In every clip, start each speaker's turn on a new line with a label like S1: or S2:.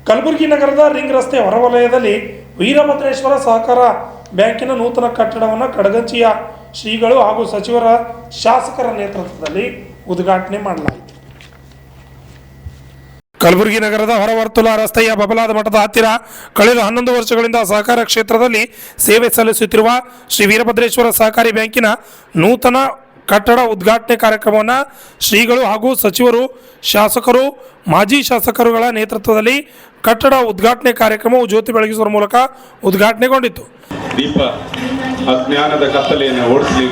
S1: ಕಲಬುರಗಿ ನಗರದ ರಿಂಗ್ ರಸ್ತೆ ಹೊರವಲಯದಲ್ಲಿ ವೀರಭದ್ರೇಶ್ವರ ಸಹಕಾರ ಬ್ಯಾಂಕಿನ ನೂತನ ಕಟ್ಟಡವನ್ನು ಕಡಗಂಚಿಯ ಶ್ರೀಗಳು ಹಾಗೂ ಸಚಿವರ ಶಾಸಕರ ನೇತೃತ್ವದಲ್ಲಿ ಉದ್ಘಾಟನೆ ಮಾಡಲಾಯಿತು. ಕಲಬುರಗಿ ನಗರದ ಹೊರವರ್ತುಲ ರಸ್ತೆಯ ಬಬಲಾದ ಮಠದ ಹತ್ತಿರ ಕಳೆದ 11 ವರ್ಷಗಳಿಂದ ಸಹಕಾರ ಕ್ಷೇತ್ರದಲ್ಲಿ ಸೇವೆ ಸಲ್ಲಿಸುತ್ತಿರುವ ಶ್ರೀ ವೀರಭದ್ರೇಶ್ವರ ಸಹಕಾರಿ ಬ್ಯಾಂಕಿನ ನೂತನ ಕಟ್ಟಡ ಉದ್ಘಾಟನೆ ಕಾರ್ಯಕ್ರಮವನ್ನು ಶ್ರೀಗಳು ಹಾಗೂ ಸಚಿವರು, ಶಾಸಕರು, ಮಾಜಿ ಶಾಸಕರುಗಳ ನೇತೃತ್ವದಲ್ಲಿ ಕಟ್ಟಡ ಉದ್ಘಾಟನೆ ಕಾರ್ಯಕ್ರಮವು ಜ್ಯೋತಿ ಬೆಳಗಿಸುವ ಮೂಲಕ ಉದ್ಘಾಟನೆಗೊಂಡಿತು.
S2: ದೀಪ ಅಜ್ಞಾನದ ಕತ್ತಲೆಯನ್ನು ಓಡಿಸಲಿ.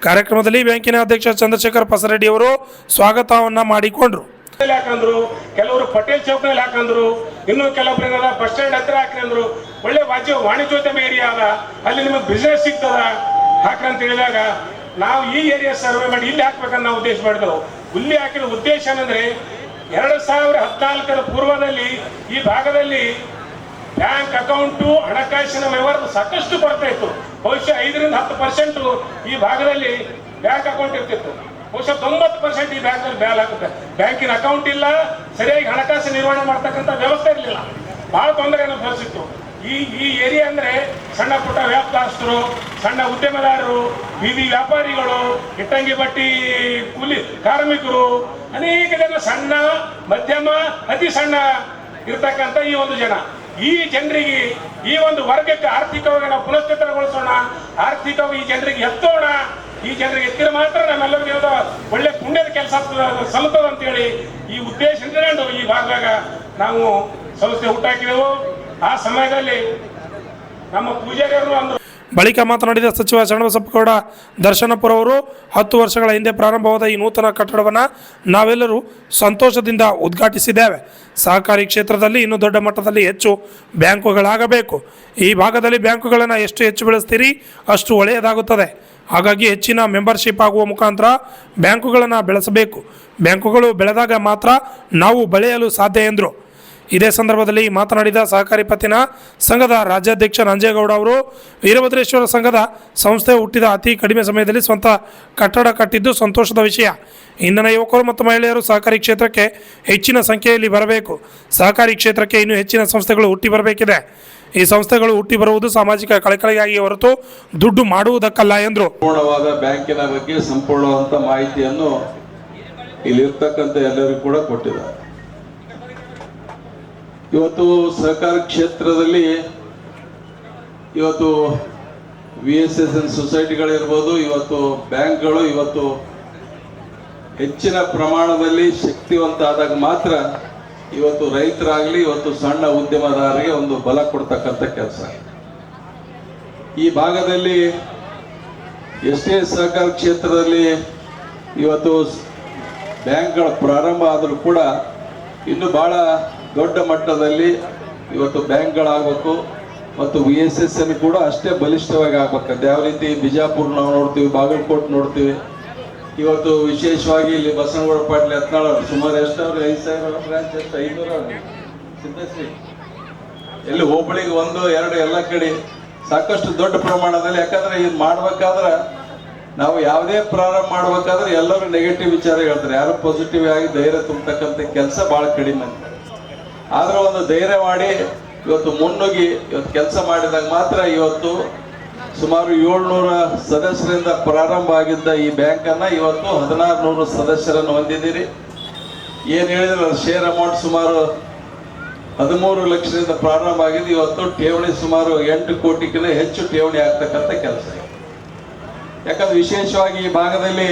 S1: ಕಾರ್ಯಕ್ರಮದಲ್ಲಿ ಬ್ಯಾಂಕಿನ ಅಧ್ಯಕ್ಷ ಚಂದ್ರಶೇಖರ್ ಪಸರೆಡ್ಡಿ ಅವರು ಸ್ವಾಗತವನ್ನ ಮಾಡಿಕೊಂಡ್ರು.
S3: ಹಾಕಂದ್ರು, ಕೆಲವರು ಪಟೇಲ್ ಚೌಕಲ್ಲಿ ಹಾಕಂದ್ರು, ಇನ್ನು ಕೆಲವೊಬ್ಬರ ಬಸ್ ಸ್ಟ್ಯಾಂಡ್ ಹತ್ರ ಹಾಕಂದ್ರು. ಒಳ್ಳೆ ವಾಣಿಜ್ಯೋದ್ಯಮ ಏರಿಯಾ ಅದ, ಅಲ್ಲಿ ನಿಮಗೆ ಬಿಸ್ನೆಸ್ ಸಿಗ್ತದ ಹಾಕಂತ ಹೇಳಿದಾಗ ನಾವು ಈ ಏರಿಯಾ ಸರ್ವೆ ಮಾಡಿ ಇಲ್ಲಿ ಹಾಕ್ಬೇಕಂತ ನಾವು ಉದ್ದೇಶ ಮಾಡಿದೆವು. ಇಲ್ಲಿ ಹಾಕಿದ ಉದ್ದೇಶ ಏನಂದ್ರೆ 2014 ಪೂರ್ವದಲ್ಲಿ ಈ ಭಾಗದಲ್ಲಿ ಬ್ಯಾಂಕ್ ಅಕೌಂಟು ಹಣಕಾಸಿನ ವ್ಯವಹಾರದ ಸಾಕಷ್ಟು ಕೊರತೆ ಇತ್ತು. ಬಹುಶಃ 5 ರಿಂದ 10% ಈ ಭಾಗದಲ್ಲಿ ಬ್ಯಾಂಕ್ ಅಕೌಂಟ್ ಇರ್ತಿತ್ತು. ಬಹುಶಃ 90% ಈ ಬ್ಯಾಂಕಿನ ಅಕೌಂಟ್ ಇಲ್ಲ, ಸರಿಯಾಗಿ ಹಣಕಾಸು ನಿರ್ವಹಣೆ ಮಾಡ್ತಕ್ಕಂಥ ವ್ಯವಸ್ಥೆ ಇರಲಿಲ್ಲ. ಬಹಳ ತೊಂದರೆಯನ್ನು ಅನುಭವಿಸಿತ್ತು. ಈ ಏರಿಯಾ ಅಂದ್ರೆ ಸಣ್ಣ ಪುಟ್ಟ ವ್ಯಾಪಾರಸ್ಥರು, ಸಣ್ಣ ಉದ್ಯಮದಾರರು, ಬೀದಿ ವ್ಯಾಪಾರಿಗಳು, ಇಟ್ಟಂಗಿ ಬಟ್ಟಿ ಕೂಲಿ ಕಾರ್ಮಿಕರು, ಅನೇಕ ಜನ ಸಣ್ಣ, ಮಧ್ಯಮ, ಅತಿ ಸಣ್ಣ ಇರ್ತಕ್ಕಂಥ ಈ ಒಂದು ಜನ, ಈ ಜನರಿಗೆ, ಈ ಒಂದು ವರ್ಗಕ್ಕೆ ಆರ್ಥಿಕವಾಗಿ ನಾವು ಪುನಶ್ಚೇತನಗೊಳಿಸೋಣ, ಆರ್ಥಿಕವಾಗಿ ಈ ಜನರಿಗೆ ಎತ್ತೋಣ. ಈ ಜನರಿಗೆ ಎತ್ತಿರ ಮಾತ್ರ ನಮ್ಮೆಲ್ಲರಿಗೂ ಒಳ್ಳೆ ಪುಣ್ಯದ ಕೆಲಸ ಸಲ್ಲುತ್ತದೆ ಅಂತೇಳಿ ಈ ಉದ್ದೇಶ ಇಟ್ಕೊಂಡು ಈ ಭಾಗದಾಗ ನಾವು ಸಂಸ್ಥೆ ಹುಟ್ಟಾಕಿದೆವು. ಆ ಸಮಯದಲ್ಲಿ ನಮ್ಮ ಪೂಜಾರಿಯವರು ಅಂದರು.
S1: ಬಳಿಕ ಮಾತನಾಡಿದ ಸಚಿವ ಶರಣಬಸಪ್ಪಗೌಡ ದರ್ಶನಪುರ ಅವರು 10 ವರ್ಷಗಳ ಹಿಂದೆ ಪ್ರಾರಂಭವಾದ ಈ ನೂತನ ಕಟ್ಟಡವನ್ನು ನಾವೆಲ್ಲರೂ ಸಂತೋಷದಿಂದ ಉದ್ಘಾಟಿಸಿದ್ದೇವೆ. ಸಹಕಾರಿ ಕ್ಷೇತ್ರದಲ್ಲಿ ಇನ್ನೂ ದೊಡ್ಡ ಮಟ್ಟದಲ್ಲಿ ಹೆಚ್ಚು ಬ್ಯಾಂಕುಗಳಾಗಬೇಕು. ಈ ಭಾಗದಲ್ಲಿ ಬ್ಯಾಂಕುಗಳನ್ನು ಹೆಚ್ಚು ಬೆಳೆಸ್ತೀರಿ ಅಷ್ಟು ಒಳ್ಳೆಯದಾಗುತ್ತದೆ. ಹಾಗಾಗಿ ಹೆಚ್ಚಿನ ಮೆಂಬರ್ಶಿಪ್ ಆಗುವ ಮುಖಾಂತರ ಬ್ಯಾಂಕುಗಳನ್ನು ಬೆಳೆಸಬೇಕು. ಬ್ಯಾಂಕುಗಳು ಬೆಳೆದಾಗ ಮಾತ್ರ ನಾವು ಬೆಳೆಯಲು ಸಾಧ್ಯ ಎಂದರು. ಇದೇ ಸಂದರ್ಭದಲ್ಲಿ ಮಾತನಾಡಿದ ಸಹಕಾರಿ ಪತ್ತಿನ ಸಂಘದ ರಾಜ್ಯಾಧ್ಯಕ್ಷ ನಂಜೇಗೌಡ ಅವರು, ವೀರಭದ್ರೇಶ್ವರ ಸಂಘದ ಸಂಸ್ಥೆ ಹುಟ್ಟಿದ ಅತಿ ಕಡಿಮೆ ಸಮಯದಲ್ಲಿ ಸ್ವಂತ ಕಟ್ಟಡ ಕಟ್ಟಿದ್ದು ಸಂತೋಷದ ವಿಷಯ. ಇಂದಿನ ಯುವಕರು ಮತ್ತು ಮಹಿಳೆಯರು ಸಹಕಾರಿ ಕ್ಷೇತ್ರಕ್ಕೆ ಹೆಚ್ಚಿನ ಸಂಖ್ಯೆಯಲ್ಲಿ ಬರಬೇಕು. ಸಹಕಾರಿ ಕ್ಷೇತ್ರಕ್ಕೆ ಇನ್ನೂ ಹೆಚ್ಚಿನ ಸಂಸ್ಥೆಗಳು ಹುಟ್ಟಿ ಬರಬೇಕಿದೆ. ಈ ಸಂಸ್ಥೆಗಳು ಹುಟ್ಟಿ ಬರುವುದು ಸಾಮಾಜಿಕ ಕಳಕಳಿಗಾಗಿ ಹೊರತು ದುಡ್ಡು ಮಾಡುವುದಕ್ಕಲ್ಲ ಎಂದರು.
S2: ಸಂಪೂರ್ಣವಾದ ಬ್ಯಾಂಕಿನ ಬಗ್ಗೆ ಸಂಪೂರ್ಣವಾದ ಮಾಹಿತಿಯನ್ನು ಇಲ್ಲಿರ್ತಕ್ಕಂಥ ಎಲ್ಲರಿಗೂ ಕೂಡ ಕೊಟ್ಟಿದ್ದಾರೆ. ಇವತ್ತು ಸಹಕಾರ ಕ್ಷೇತ್ರದಲ್ಲಿ ಇವತ್ತು VSSN ಸೊಸೈಟಿಗಳಿರ್ಬೋದು, ಇವತ್ತು ಬ್ಯಾಂಕ್ಗಳು ಇವತ್ತು ಹೆಚ್ಚಿನ ಪ್ರಮಾಣದಲ್ಲಿ ಶಕ್ತಿವಂತ ಆದಾಗ ಮಾತ್ರ ಇವತ್ತು ರೈತರಾಗಲಿ, ಇವತ್ತು ಸಣ್ಣ ಉದ್ಯಮದಾರರಿಗೆ ಒಂದು ಬಲ ಕೊಡ್ತಕ್ಕಂಥ ಕೆಲಸ. ಈ ಭಾಗದಲ್ಲಿ ಎಷ್ಟೇ ಸಹಕಾರ ಕ್ಷೇತ್ರದಲ್ಲಿ ಇವತ್ತು ಬ್ಯಾಂಕ್ಗಳ ಪ್ರಾರಂಭ ಆದರೂ ಕೂಡ ಇನ್ನು ಬಹಳ ದೊಡ್ಡ ಮಟ್ಟದಲ್ಲಿ ಇವತ್ತು ಬ್ಯಾಂಕ್ಗಳಾಗಬೇಕು ಮತ್ತು VSSN ಕೂಡ ಅಷ್ಟೇ ಬಲಿಷ್ಠವಾಗಿ ಆಗ್ಬೇಕಂತ. ಯಾವ ರೀತಿ ಬಿಜಾಪುರ ನಾವು ನೋಡ್ತೀವಿ, ಬಾಗಲಕೋಟೆ ನೋಡ್ತೀವಿ, ಇವತ್ತು ವಿಶೇಷವಾಗಿ ಇಲ್ಲಿ ಬಸನಗೌಡ ಪಾಟೀಲ್ ಯತ್ನಾಳ್ ಅವರು ಸುಮಾರು ಎಷ್ಟವ್ರು 5,000 ಬ್ರಾಂಚ್, ಎಷ್ಟು 500 ಸಿದ್ಧಶ್ರೀ ಎಲ್ಲಿ ಹೋಬಳಿಗೆ 1, 2 ಎಲ್ಲ ಕಡೆ ಸಾಕಷ್ಟು ದೊಡ್ಡ ಪ್ರಮಾಣದಲ್ಲಿ. ಯಾಕಂದ್ರೆ ಇದು ಮಾಡ್ಬೇಕಾದ್ರೆ ನಾವು ಯಾವುದೇ ಪ್ರಾರಂಭ ಮಾಡ್ಬೇಕಾದ್ರೆ ಎಲ್ಲರೂ ನೆಗೆಟಿವ್ ವಿಚಾರ ಹೇಳ್ತಾರೆ, ಯಾರು ಪಾಸಿಟಿವ್ ಆಗಿ ಧೈರ್ಯ ತುಂಬತಕ್ಕಂಥ ಕೆಲಸ ಬಹಳ ಕಡಿಮೆ ಅಂತ. ಆದ್ರೆ ಒಂದು ಧೈರ್ಯ ಮಾಡಿ ಇವತ್ತು ಮುನ್ನುಗ್ಗಿ ಇವತ್ತು ಕೆಲಸ ಮಾಡಿದಾಗ ಮಾತ್ರ ಇವತ್ತು ಸುಮಾರು 700 ಸದಸ್ಯರಿಂದ ಪ್ರಾರಂಭ ಆಗಿದ್ದ ಈ ಬ್ಯಾಂಕನ್ನು ಇವತ್ತು 1600 ಸದಸ್ಯರನ್ನು ಹೊಂದಿದ್ದೀರಿ. ಏನು ಹೇಳಿದ್ರೆ ಶೇರ್ ಅಮೌಂಟ್ ಸುಮಾರು 13 ಲಕ್ಷದಿಂದ ಪ್ರಾರಂಭ ಆಗಿದೆ. ಇವತ್ತು ಠೇವಣಿ ಸುಮಾರು 8 ಕೋಟಿಗಿಂತ ಹೆಚ್ಚು ಠೇವಣಿ ಆಗ್ತಕ್ಕಂಥ ಕೆಲಸ. ಯಾಕಂದ್ರೆ ವಿಶೇಷವಾಗಿ ಈ ಭಾಗದಲ್ಲಿ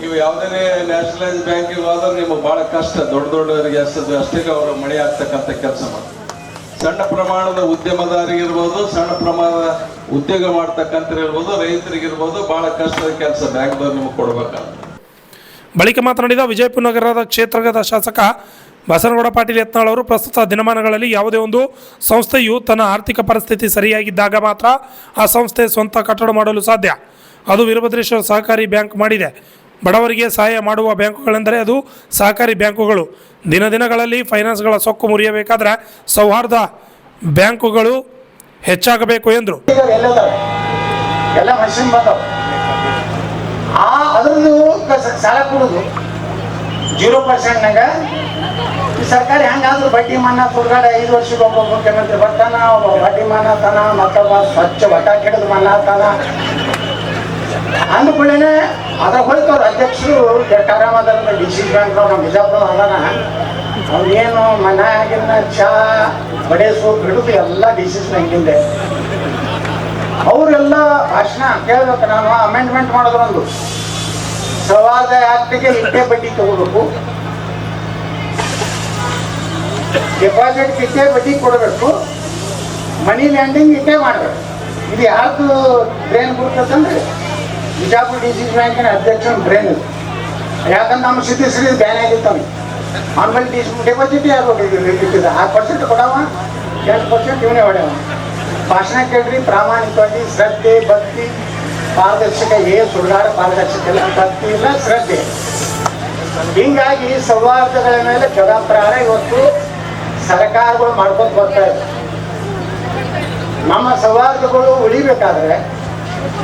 S2: ನೀವು ಯಾವುದೇ ನ್ಯಾಷನಲೈಸ್ ಬ್ಯಾಂಕಿಗೆ ಹೋದ್ರೆ ನಿಮಗೆ ಬಹಳ ಕಷ್ಟ, ದೊಡ್ಡವರಿಗೆ ಅಷ್ಟೇ ಅವರು ಮಳೆ ಆಗ್ತಕ್ಕಂಥ ಕೆಲಸ ಮಾಡಿ. ಸಣ್ಣ ಪ್ರಮಾಣದ ಉದ್ಯಮದಾರರಿಗಿರ್ಬೋದು, ಸಣ್ಣ ಪ್ರಮಾಣದ ಉದ್ಯೋಗ ಮಾಡ್ತಕ್ಕಂಥರಿರ್ಬೋದು, ರೈತರಿಗಿರ್ಬೋದು, ಬಹಳ ಕಷ್ಟದ ಕೆಲಸ ಬ್ಯಾಂಕ್ದವ್ರು ನಿಮಗೆ ಕೊಡ್ಬೇಕಾಗ್ತದೆ.
S1: ಬಳಿಕ ಮಾತನಾಡಿದ ವಿಜಯಪುರ ನಗರದ ಕ್ಷೇತ್ರದ ಶಾಸಕ ಬಸನಗೌಡ ಪಾಟೀಲ್ ಯತ್ನಾಳ್ ಅವರು, ಪ್ರಸ್ತುತ ದಿನಮಾನಗಳಲ್ಲಿ ಯಾವುದೇ ಒಂದು ಸಂಸ್ಥೆಯು ತನ್ನ ಆರ್ಥಿಕ ಪರಿಸ್ಥಿತಿ ಸರಿಯಾಗಿದ್ದಾಗ ಮಾತ್ರ ಆ ಸಂಸ್ಥೆ ಸ್ವಂತ ಕಟ್ಟಡ ಮಾಡಲು ಸಾಧ್ಯ. ಅದು ವೀರಭದ್ರೇಶ್ವರ ಸಹಕಾರಿ ಬ್ಯಾಂಕ್ ಮಾಡಿದೆ. ಬಡವರಿಗೆ ಸಹಾಯ ಮಾಡುವ ಬ್ಯಾಂಕುಗಳೆಂದರೆ ಅದು ಸಹಕಾರಿ ಬ್ಯಾಂಕುಗಳು. ದಿನಗಳಲ್ಲಿ ಫೈನಾನ್ಸ್ಗಳ ಸೊಕ್ಕು ಮುರಿಯಬೇಕಾದ್ರೆ ಸೌಹಾರ್ದ ಬ್ಯಾಂಕುಗಳು ಹೆಚ್ಚಾಗಬೇಕು ಎಂದರು.
S4: ಸಾಲ ಕೊಡೋದು 0%ನಾಗ ಈ ಸರ್ಕಾರ ಹೆಂಗಾದ್ರೂ ಬಡ್ಡಿ ಮನ್ನಾ ತುರ್ಗಾಡ 5 ವರ್ಷಕ್ಕೆ ಒಬ್ಬ ಮುಖ್ಯಮಂತ್ರಿ ಬರ್ತಾನ, ಒಬ್ಬ ಬಡ್ಡಿ ಮನ್ನಾ ತಾನ, ಮತ್ತೊಬ್ಬ ಸ್ವಚ್ಛ ಬಟ್ಟ ಕೆಡದು ಮನ್ನಾ ತಾನ ಅಂದ್ಕೊಳ್ಳೇನೆ ಅದ್ರ ಹೋಯ್ತವ್ರು ಅಧ್ಯಕ್ಷರು ಆರಾಮದ ಡಿಸಿ ಬ್ಯಾಂಕ್ ನಮ್ಮ ಬಿಜಾಪುರ ಅದಾನ. ಅವ್ನೇನು ಮನೆಯಾಗಿನ ಚಾ ಬಡೆ ಸೋಪ್ ಹಿಡಿದು ಎಲ್ಲ ಡಿಸಿಸ್ ಬ್ಯಾಂಕಿಂದೆ. ಅವರೆಲ್ಲ ಭಾಷಣ ಕೇಳ್ಬೇಕು. ನಾನು ಅಮೆಂಡ್ಮೆಂಟ್ ಮಾಡಿದ್ರು ಒಂದು ಸವಾದ ಆಕ್ಟಿಗೆ ಇಟ್ಟೆ ಬಡ್ಡಿ ತಗೋಬೇಕು, ಡೆಪಾಸಿಟ್ ಇಟ್ಟೆ ಬಡ್ಡಿ ಕೊಡಬೇಕು, ಮನಿ ಲ್ಯಾಂಡಿಂಗ್ ಇಟ್ಟೆ ಮಾಡಬೇಕು. ಇದು ಯಾರ್ದು ಬ್ರೇನ್ ಗುರ್ತದಂದ್ರೆ ಬಿಜಾಪುರ ಡಿ ಸಿ ಬ್ಯಾಂಕಿನ ಅಧ್ಯಕ್ಷನ ಬ್ರೇನ್ ಇದು. ಯಾಕಂದ್ರೆ ನಮ್ಮ ಸಿದ್ಧಶ್ರೀ ಬ್ಯಾನ್ ಆಗಿತ್ತು ಅವ್ನಿಗೆ. ಆಮೇಲೆ ಡೆಪಾಸಿಟ್ ಯಾರು ಇಟ್ಟಿದ್ದ 6% ಕೊಡವ, 8% ಇವನೇ ಹೊಡೆವ. ಭಾಷಣ ಕೇಳ್ರಿ, ಪ್ರಾಮಾಣಿಕವಾಗಿ ಶ್ರದ್ಧೆ ಭಕ್ತಿ ಪಾರದರ್ಶಕ ಸುಡುಗಾಡ ಪಾರದರ್ಶಕ ಇಲ್ಲ, ಭಕ್ತಿ ಇಲ್ಲ, ಶ್ರದ್ಧೆ. ಹೀಗಾಗಿ ಸೌಹಾರ್ದಗಳ ಮೇಲೆ ಜಗಪ್ರಾರ ಇವತ್ತು ಸರ್ಕಾರಗಳು ಮಾಡ್ಕೊಂಡು ಬರ್ತಾ ಇದೆ. ನಮ್ಮ ಸೌಹಾರ್ದಗಳು ಉಳಿಬೇಕಾದ್ರೆ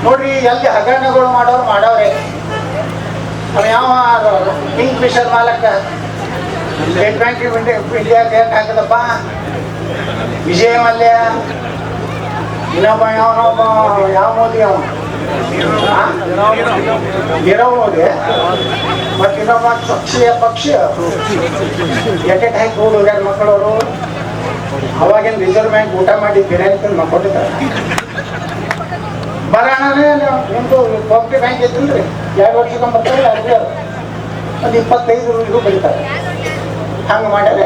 S4: ನೋಡ್ರಿ, ಎಲ್ಲಿ ಹಗರಣಗಳು ಮಾಡವ್ರೆ. ಅವ ಯಾವ ಕಿಂಗ್ ಫಿಶರ್ ಮಾಲಕ ಸ್ಟೇಟ್ ಬ್ಯಾಂಕ್ ಆಫ್ ಇಂಡಿಯಾಗೆ ಹಾಕಿದಪ್ಪ, ವಿಜಯ ಮಲ್ಯ, ಇನ್ನೊಬ್ಬ ಯಾವ ಮೋದಿ ಅವ ನೀರವ್ ಮೋದಿ, ಮತ್ತು ಇನ್ನೊಬ್ಬ ಪಕ್ಷ ಎಟೆಟ್ ಹಾಕಿ ಹೋಗ್ಯಾರ ಮಕ್ಕಳವರು. ಅವಾಗಿನ ರಿಸರ್ವ್ ಬ್ಯಾಂಕ್ ಊಟ ಮಾಡಿ ಬಿರಿಯಾನಿ ತಂದು ಮಕ್ಕೊಟ್ಟಿದ್ದಾರೆ. ಬರೋಣನೇ ನಿಮ್ದು ಕೋಆಪರೇಟಿವ್ ಬ್ಯಾಂಕ್ ಇದ್ದಿಲ್ರಿ, 2 ವರ್ಷಕ್ಕೆ ಬರ್ತಾರೆ, ಅದೇ ಒಂದು 25 ಇದು ಬೆಳಿತಾರೆ. ಹಂಗೆ ಮಾಡ್ಯಾರ,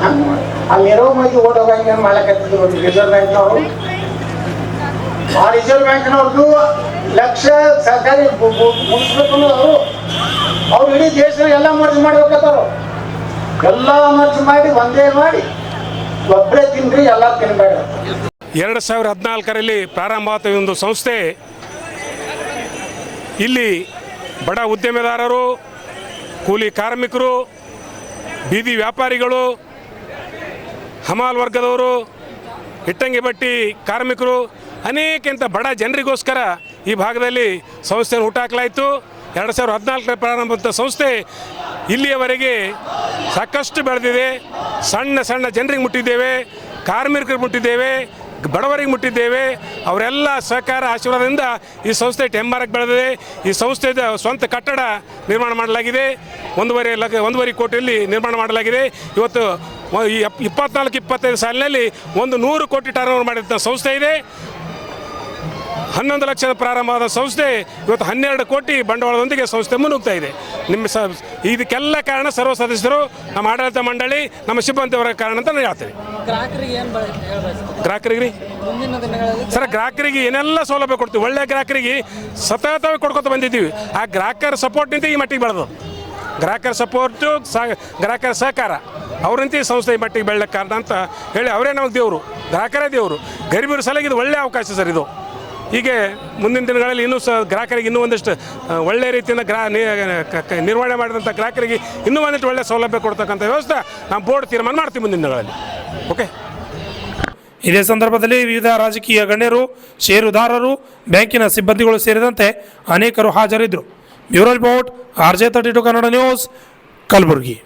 S4: ಹಂಗೆ ಮಾಡಿ ಅಲ್ಲಿ ನೀರವ್ ಮೋದಿ ಓಡೋಗಂಗೆ ಮಾಡಕತ್ತಿದ್ರು ರಿಸರ್ವ್ ಬ್ಯಾಂಕ್ನವರು. ಆ ರಿಸರ್ವ್ ಬ್ಯಾಂಕ್ನವ್ರದ್ದು ಲಕ್ಷ ಸರ್ಕಾರಿ ಮುಗಿಸ್ಬೇಕು ಅನ್ನೋದು ಅವ್ರು ಇಡೀ ದೇಶದ ಎಲ್ಲ ಮರ್ಜ್ ಮಾಡ್ಬೇಕತ್ತವ್ರು. ಎಲ್ಲ ಮರ್ಜ್ ಮಾಡಿ ಒಂದೇ ಮಾಡಿ ಒಬ್ಬರೇ ತಿನ್ರಿ, ಎಲ್ಲ ತಿನ್ಬೇಡ.
S3: 2014ರಲ್ಲಿ ಪ್ರಾರಂಭವಾದ ಒಂದು ಸಂಸ್ಥೆ ಇಲ್ಲಿ ಬಡ ಉದ್ಯಮೆದಾರರು, ಕೂಲಿ ಕಾರ್ಮಿಕರು, ಬೀದಿ ವ್ಯಾಪಾರಿಗಳು, ಹಮಾಲ್ ವರ್ಗದವರು, ಇಟ್ಟಂಗಿ ಬಟ್ಟಿ ಕಾರ್ಮಿಕರು, ಅನೇಕ ಬಡ ಜನರಿಗೋಸ್ಕರ ಈ ಭಾಗದಲ್ಲಿ ಸಂಸ್ಥೆಯನ್ನು ಹುಟ್ಟಾಕಲಾಯಿತು. 2014ರಲ್ಲಿ ಪ್ರಾರಂಭವಾದ ಸಂಸ್ಥೆ ಇಲ್ಲಿಯವರೆಗೆ ಸಾಕಷ್ಟು ಬೆಳೆದಿದೆ. ಸಣ್ಣ ಸಣ್ಣ ಜನರಿಗೆ ಮುಟ್ಟಿದ್ದೇವೆ, ಕಾರ್ಮಿಕರಿಗೆ ಮುಟ್ಟಿದ್ದೇವೆ, ಬಡವರಿಗೆ ಮುಟ್ಟಿದ್ದೇವೆ. ಅವರೆಲ್ಲ ಸಹಕಾರ ಆಶೀರ್ವಾದದಿಂದ ಈ ಸಂಸ್ಥೆ ಟೆಂಬಾರಕ್ಕೆ ಬೆಳೆದಿದೆ. ಈ ಸಂಸ್ಥೆದ ಸ್ವಂತ ಕಟ್ಟಡ ನಿರ್ಮಾಣ ಮಾಡಲಾಗಿದೆ. 1.5 ಕೋಟಿಯಲ್ಲಿ ನಿರ್ಮಾಣ ಮಾಡಲಾಗಿದೆ. ಇವತ್ತು 24-25 ಸಾಲಿನಲ್ಲಿ 100 ಕೋಟಿ ಟರ್ನ್ ಓವರ್ ಮಾಡಿದಂಥ ಸಂಸ್ಥೆ ಇದೆ. 11 ಲಕ್ಷದ ಪ್ರಾರಂಭವಾದ ಸಂಸ್ಥೆ ಇವತ್ತು 12 ಕೋಟಿ ಬಂಡವಾಳದೊಂದಿಗೆ ಸಂಸ್ಥೆ ಮುನ್ನುಗ್ತಾ ಇದೆ. ಇದಕ್ಕೆಲ್ಲ ಕಾರಣ ಸರ್ವ ಸದಸ್ಯರು, ನಮ್ಮ ಆಡಳಿತ ಮಂಡಳಿ, ನಮ್ಮ ಸಿಬ್ಬಂದಿಯವರ ಕಾರಣ ಅಂತ ನಾನು ಹೇಳ್ತೇನೆ. ಗ್ರಾಹಕರಿಗೆ ಸರ್, ಗ್ರಾಹಕರಿಗೆ ಏನೆಲ್ಲ ಸೌಲಭ್ಯ ಕೊಡ್ತೀವಿ. ಒಳ್ಳೆ ಗ್ರಾಹಕರಿಗೆ ಸತತವಾಗಿ ಕೊಡ್ಕೊತ ಬಂದಿದ್ದೀವಿ. ಆ ಗ್ರಾಹಕರ ಸಪೋರ್ಟ್ನಿಂದ ಈ ಮಟ್ಟಿಗೆ ಬೆಳೆದು, ಗ್ರಾಹಕರ ಸಪೋರ್ಟು, ಗ್ರಾಹಕರ ಸಹಕಾರ ಅವರಂತೆ ಈ ಸಂಸ್ಥೆ ಈ ಮಟ್ಟಿಗೆ ಬೆಳೆಯಕ್ಕೆ ಕಾರಣ ಅಂತ ಹೇಳಿ ಅವರೇ ನಮಗೆ ದೇವರು, ಗ್ರಾಹಕರೇ ದೇವರು. ಗರೀಬರ ಸಲುವಾಗಿ ಇದು ಒಳ್ಳೆಯ ಅವಕಾಶ ಸರ್ ಇದು. ಹೀಗೆ ಮುಂದಿನ ದಿನಗಳಲ್ಲಿ ಇನ್ನೂ ಗ್ರಾಹಕರಿಗೆ ಇನ್ನೂ ಒಂದಷ್ಟು ಒಳ್ಳೆ ರೀತಿಯಿಂದ ನಿರ್ವಹಣೆ ಮಾಡಿದಂಥ ಗ್ರಾಹಕರಿಗೆ ಇನ್ನೂ ಒಂದಿಷ್ಟು ಒಳ್ಳೆಯ ಸೌಲಭ್ಯ ಕೊಡ್ತಕ್ಕಂಥ ವ್ಯವಸ್ಥೆ ನಾವು ಬೋರ್ಡ್ ತೀರ್ಮಾನ ಮಾಡ್ತೀವಿ ಮುಂದಿನ ದಿನಗಳಲ್ಲಿ. ಓಕೆ.
S1: ಇದೇ ಸಂದರ್ಭದಲ್ಲಿ ವಿವಿಧ ರಾಜಕೀಯ ಗಣ್ಯರು, ಷೇರುದಾರರು, ಬ್ಯಾಂಕಿನ ಸಿಬ್ಬಂದಿಗಳು ಸೇರಿದಂತೆ ಅನೇಕರು ಹಾಜರಿದ್ದರು. Bureau report, RJ32 Kannada news, Kalaburagi.